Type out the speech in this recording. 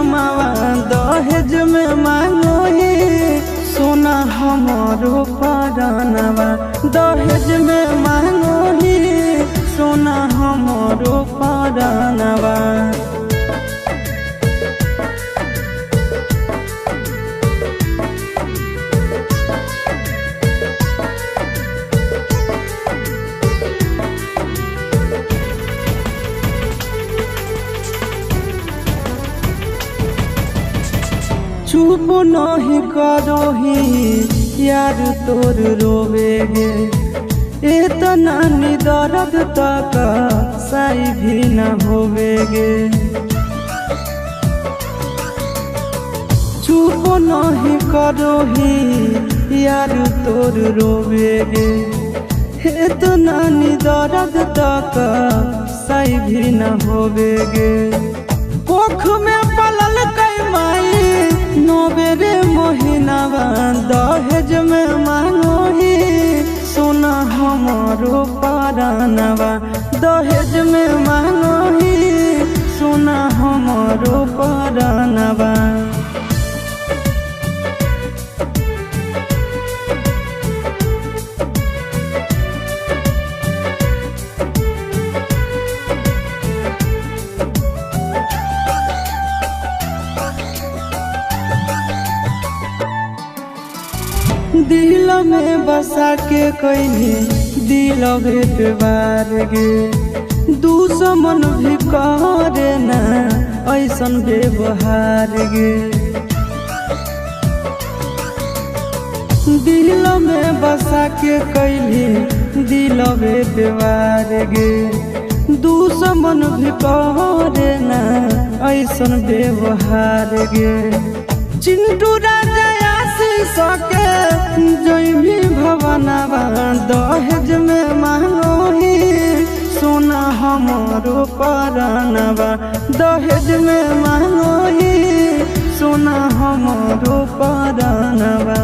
नमावा दहेज में मांगो ही सोना हमारो परानवा दहेज में मांगो ही सोना हमारो परानवा। चुप नहीं करो ही यार तोर रोवेगे इतना नी दर्द तक सही भी न होवेगे। चुप नहीं करो ही यार तोर रोवेगे इतना नी दर्द तक सही भी न होवेगे। कोख में पलल कई माई नोबेरे मोहिनावा दहेज में मांगो ही सोना हमारो परानवा दहेज में मांगो ही सोना हमारो परानवा। दिल में बसा के कहीं दिल भेटवार गे दुश्मन भी करे ना ऐसन व्यवहार गे। दिल में बसा के कहीं दिल भेटवार गे दुश्मन भी करे ना ऐसन व्यवहार गे। चिंटू राजा सके जय भी भवनवा दहेज में मांगो ही सोना हमारो परानवा दहेज में मांगो ही सोना हमारो परानवा।